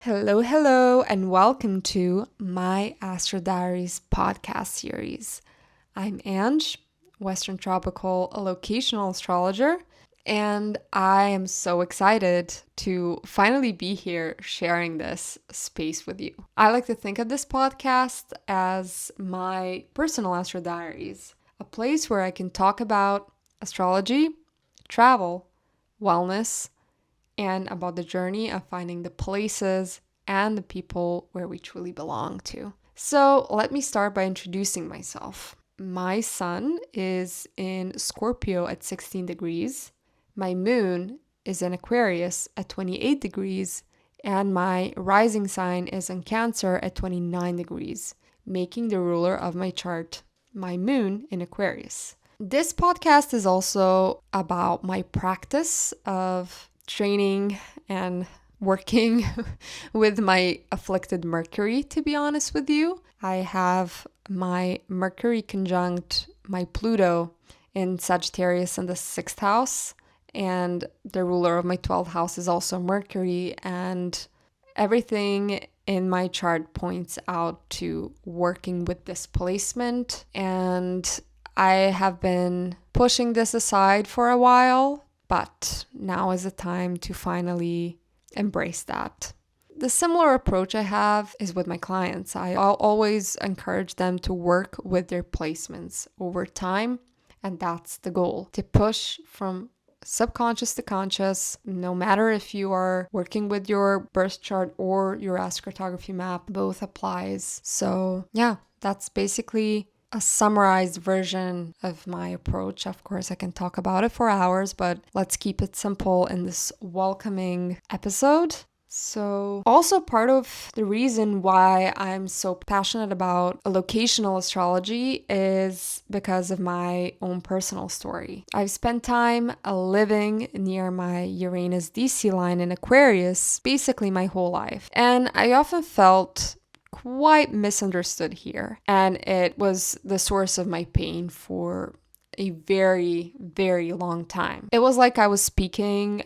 Hello, hello, and welcome to My Astro Diaries podcast series. I'm Ange, Western Tropical locational astrologer, and I am so excited to finally be here sharing this space with you. I like to think of this podcast as my personal Astro Diaries, a place where I can talk about astrology, travel, wellness, and about the journey of finding the places and the people where we truly belong to. So, let me start by introducing myself. My sun is in Scorpio at 16 degrees, my moon is in Aquarius at 28 degrees, and my rising sign is in Cancer at 29 degrees, making the ruler of my chart my moon in Aquarius. This podcast is also about my practice of training and working with my afflicted Mercury, to be honest with you. I have my Mercury conjunct my Pluto in Sagittarius in the 6th house, and the ruler of my 12th house is also Mercury, and everything in my chart points out to working with displacement, and I have been pushing this aside for a while, but now is the time to finally embrace that. The similar approach I have is with my clients. I'll always encourage them to work with their placements over time, and that's the goal, to push from subconscious to conscious, no matter if you are working with your birth chart or your astrocartography map, both applies. So yeah, that's basically a summarized version of my approach. Of course, I can talk about it for hours, but let's keep it simple in this welcoming episode. So, also part of the reason why I'm so passionate about locational astrology is because of my own personal story. I've spent time living near my Uranus DC line in Aquarius basically my whole life, and I often felt quite misunderstood here, and it was the source of my pain for a very, very long time. It was like I was speaking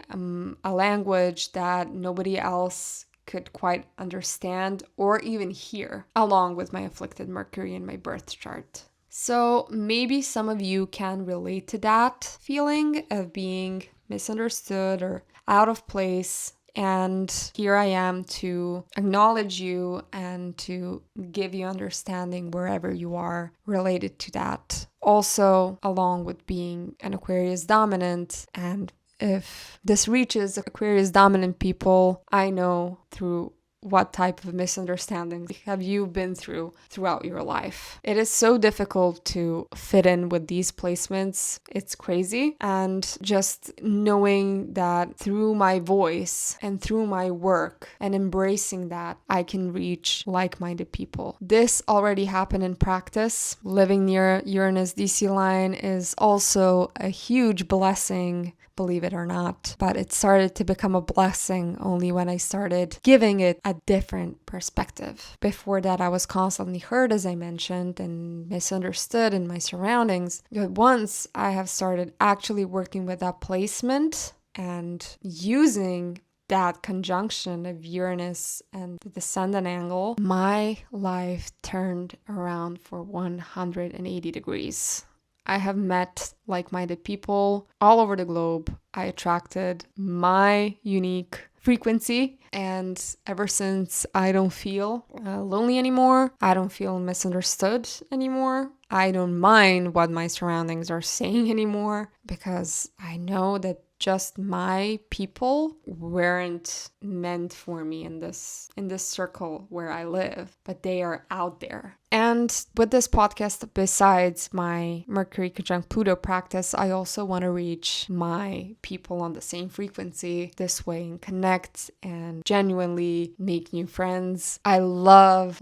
a language that nobody else could quite understand or even hear, along with my afflicted Mercury in my birth chart. So maybe some of you can relate to that feeling of being misunderstood or out of place. And here I am to acknowledge you and to give you understanding wherever you are related to that. Also, along with being an Aquarius dominant, and if this reaches Aquarius dominant people, I know through what type of misunderstandings have you been through throughout your life. It is so difficult to fit in with these placements. It's crazy. And just knowing that through my voice and through my work and embracing that, I can reach like-minded people. This already happened in practice. Living near Uranus DC line is also a huge blessing, believe it or not, but it started to become a blessing only when I started giving it a different perspective. Before that, I was constantly hurt, as I mentioned, and misunderstood in my surroundings. But once I have started actually working with that placement and using that conjunction of Uranus and the descendant angle, my life turned around for 180 degrees. I have met like-minded people all over the globe. I attracted my unique frequency, and ever since I don't feel lonely anymore. I don't feel misunderstood anymore. I don't mind what my surroundings are saying anymore, because I know that just my people weren't meant for me in this circle where I live, but they are out there. And with this podcast, besides my Mercury conjunct Pluto practice, I also want to reach my people on the same frequency this way and connect and genuinely make new friends. I love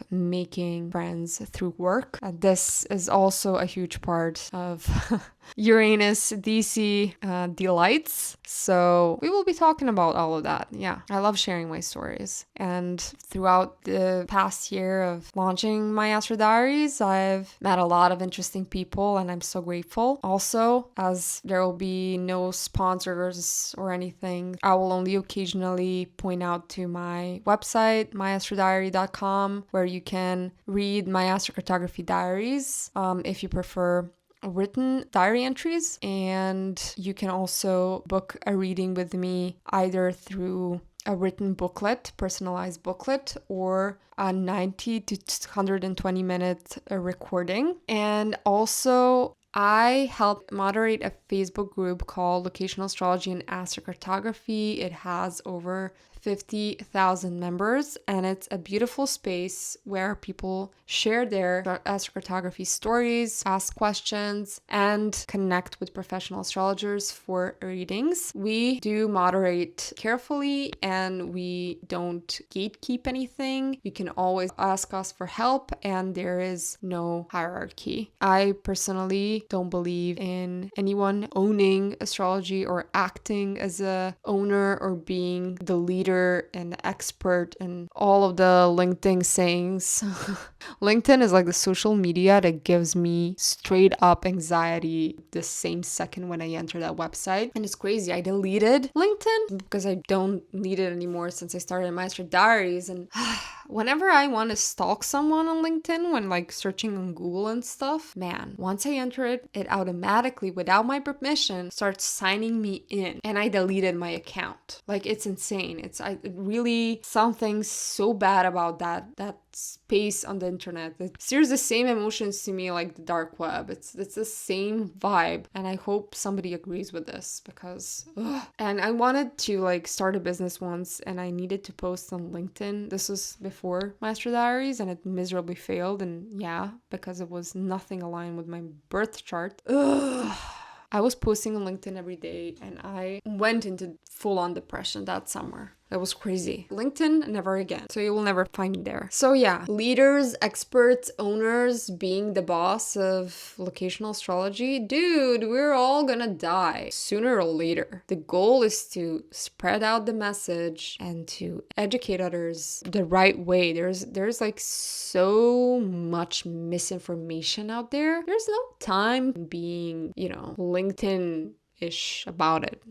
making friends through work. This is also a huge part of Uranus DC delights. So we will be talking about all of that. Yeah, I love sharing my stories. And throughout the past year of launching watching My Astro Diaries. I've met a lot of interesting people and I'm so grateful. Also, as there will be no sponsors or anything, I will only occasionally point out to my website, myastrodiary.com, where you can read my astrocartography diaries if you prefer written diary entries, and you can also book a reading with me either through a written booklet, personalized booklet, or a 90 to 120 minute recording. And also I help moderate a Facebook group called Locational Astrology and Astrocartography. It has over 50,000 members, and it's a beautiful space where people share their astrocartography stories, ask questions, and connect with professional astrologers for readings. We do moderate carefully and we don't gatekeep anything. You can always ask us for help, and there is no hierarchy. I personally don't believe in anyone owning astrology or acting as a owner or being the leader and the expert and all of the LinkedIn sayings. LinkedIn is like the social media that gives me straight up anxiety the same second when I enter that website. And it's crazy. I deleted LinkedIn because I don't need it anymore since I started My Astro Diaries. And whenever I want to stalk someone on LinkedIn, when like searching on Google and stuff, man, once I enter it, it automatically, without my permission, starts signing me in. And I deleted my account. Like, it's insane. It's really something so bad about that space on the internet. It stirs the same emotions to me like the dark web. It's the same vibe, and I hope somebody agrees with this because and I wanted to like start a business once, and I needed to post on LinkedIn. This was before My Astro Diaries, and it miserably failed, and yeah, because it was nothing aligned with my birth chart. I was posting on LinkedIn every day, and I went into full-on depression that summer. That was crazy. LinkedIn, never again. So you will never find me there. So yeah, leaders, experts, owners, being the boss of locational astrology. Dude, we're all gonna die sooner or later. The goal is to spread out the message and to educate others the right way. There's like so much misinformation out there. There's no time being, LinkedIn ish about it.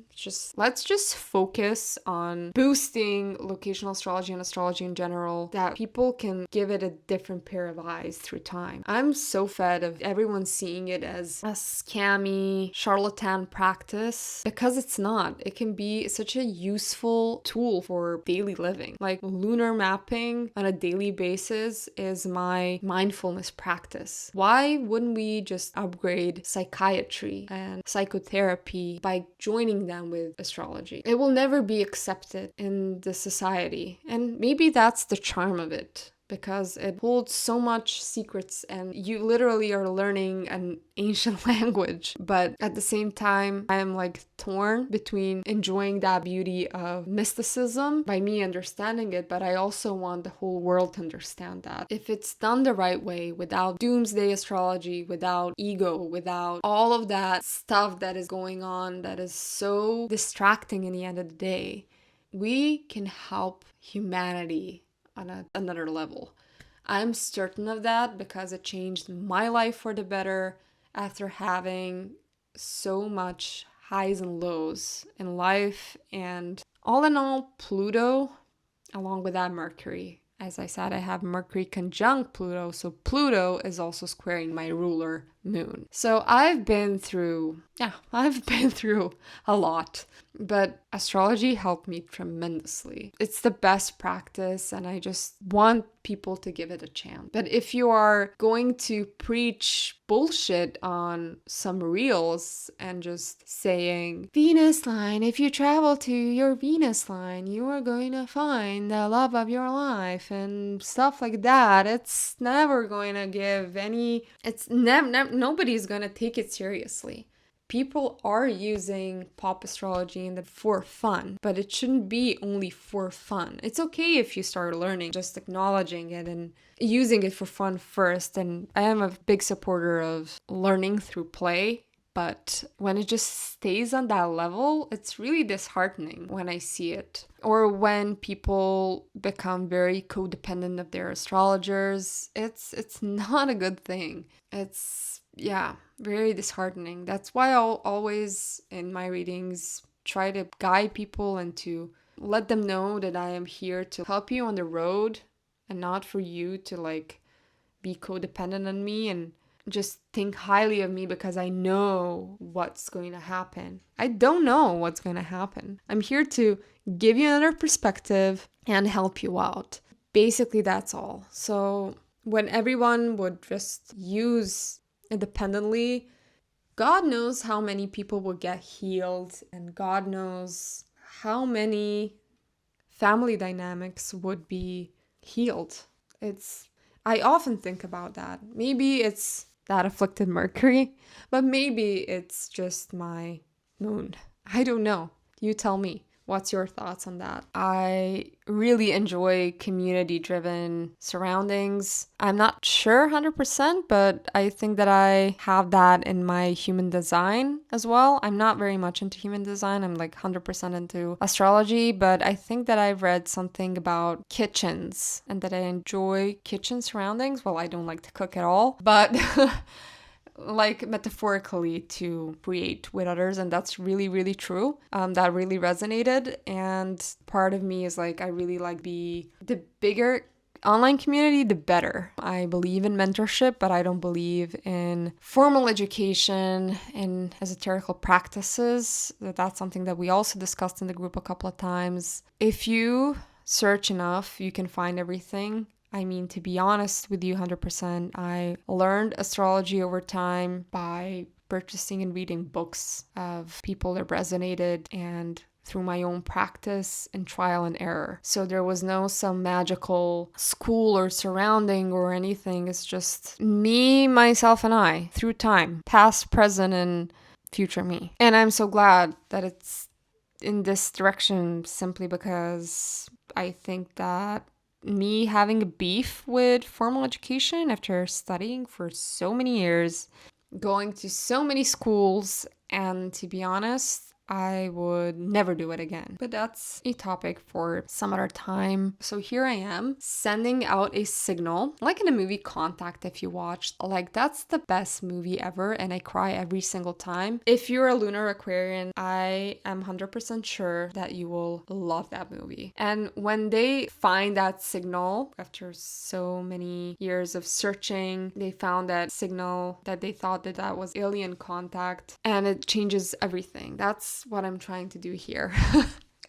Let's just focus on boosting locational astrology and astrology in general, that people can give it a different pair of eyes through time. I'm so fed of everyone seeing it as a scammy charlatan practice, because it's not. It can be such a useful tool for daily living. Like lunar mapping on a daily basis is my mindfulness practice. Why wouldn't we just upgrade psychiatry and psychotherapy by joining them with astrology? It will never be accepted in the society, and maybe that's the charm of it, because it holds so much secrets and you literally are learning an ancient language. But at the same time, I am like torn between enjoying that beauty of mysticism by me understanding it, but I also want the whole world to understand that. If it's done the right way, without doomsday astrology, without ego, without all of that stuff that is going on that is so distracting in the end of the day, we can help humanity on another level. I'm certain of that because it changed my life for the better after having so much highs and lows in life. And all in all, Pluto, along with that Mercury. As I said, I have Mercury conjunct Pluto, so Pluto is also squaring my ruler moon. So I've been through a lot, but astrology helped me tremendously. It's the best practice, and I just want people to give it a chance. But if you are going to preach bullshit on some reels and just saying, Venus line, if you travel to your Venus line, you are going to find the love of your life and stuff like that, it's never going to give any, nobody's going to take it seriously. People are using pop astrology for fun, but it shouldn't be only for fun. It's okay if you start learning, just acknowledging it and using it for fun first. And I am a big supporter of learning through play, But when it just stays on that level, it's really disheartening when I see it. Or when people become very codependent of their astrologers, it's not a good thing. It's, yeah, very disheartening. That's why I'll always, in my readings, try to guide people and to let them know that I am here to help you on the road and not for you to like be codependent on me and just think highly of me because I know what's going to happen. I don't know what's going to happen. I'm here to give you another perspective and help you out. Basically, that's all. So when everyone would just use independently, God knows how many people will get healed, and God knows how many family dynamics would be healed. I often think about that. Maybe it's that afflicted Mercury, but maybe it's just my moon. I don't know. You tell me. What's your thoughts on that? I really enjoy community-driven surroundings. I'm not sure 100%, but I think that I have that in my human design as well. I'm not very much into human design. I'm like 100% into astrology, but I think that I've read something about kitchens and that I enjoy kitchen surroundings. Well, I don't like to cook at all, but like metaphorically to create with others, and that's really, really true. That really resonated, and part of me is like, I really like the bigger online community, the better. I believe in mentorship, but I don't believe in formal education and esoterical practices. That's something that we also discussed in the group a couple of times. If you search enough, you can find everything. I mean, to be honest with you 100%, I learned astrology over time by purchasing and reading books of people that resonated and through my own practice and trial and error. So there was no some magical school or surrounding or anything. It's just me, myself, and I through time, past, present, and future me. And I'm so glad that it's in this direction simply because I think that me having a beef with formal education after studying for so many years, going to so many schools, and to be honest, I would never do it again. But that's a topic for some other time. So here I am sending out a signal, like in a movie Contact, if you watched. Like, that's the best movie ever, and I cry every single time. If you're a lunar Aquarian, I am 100% sure that you will love that movie. And when they find that signal, after so many years of searching, they found that signal that they thought that was alien contact, and it changes everything. That's what I'm trying to do here.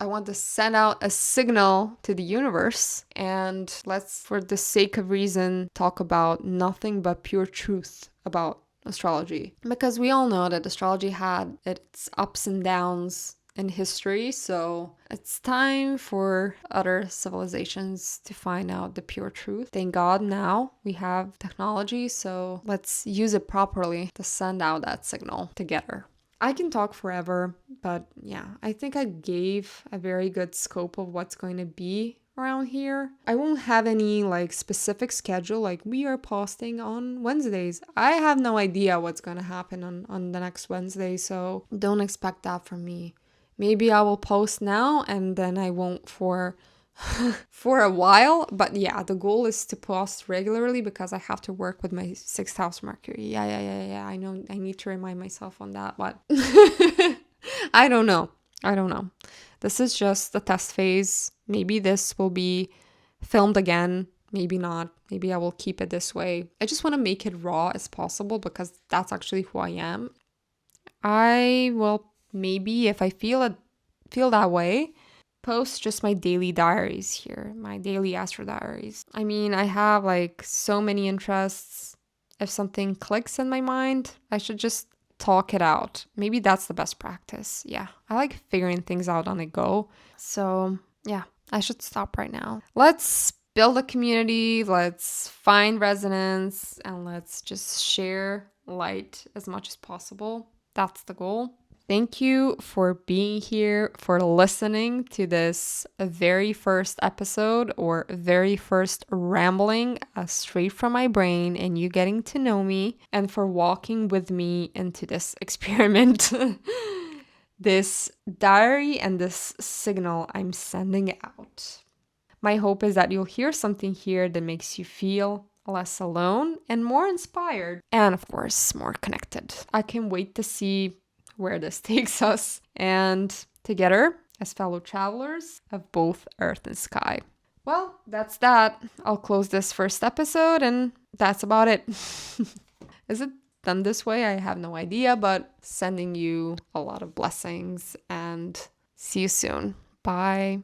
I want to send out a signal to the universe, and let's, for the sake of reason, talk about nothing but pure truth about astrology. Because we all know that astrology had its ups and downs in history, so it's time for other civilizations to find out the pure truth. Thank God now we have technology, so let's use it properly to send out that signal together. I can talk forever, but yeah, I think I gave a very good scope of what's going to be around here. I won't have any like specific schedule, like we are posting on Wednesdays. I have no idea what's going to happen on the next Wednesday, so don't expect that from me. Maybe I will post now and then I won't for a while, but yeah, the goal is to post regularly because I have to work with my 6th house Mercury. Yeah. I know I need to remind myself on that, but I don't know. This is just the test phase. Maybe this will be filmed again. Maybe not. Maybe I will keep it this way. I just want to make it raw as possible because that's actually who I am. I will maybe, if I feel that way, post just my daily diaries here, my daily Astro Diaries. I mean, I have like so many interests. If something clicks in my mind, I should just talk it out. Maybe that's the best practice. Yeah, I like figuring things out on the go. So yeah, I should stop right now. Let's build a community, let's find resonance, and let's just share light as much as possible. That's the goal. Thank you for being here, for listening to this very first episode or very first rambling straight from my brain and you getting to know me, and for walking with me into this experiment, this diary and this signal I'm sending out. My hope is that you'll hear something here that makes you feel less alone and more inspired, and of course, more connected. I can't wait to see where this takes us, and together, as fellow travelers of both earth and sky. Well, that's that. I'll close this first episode, and that's about it. Is it done this way? I have no idea, but sending you a lot of blessings, and see you soon. Bye.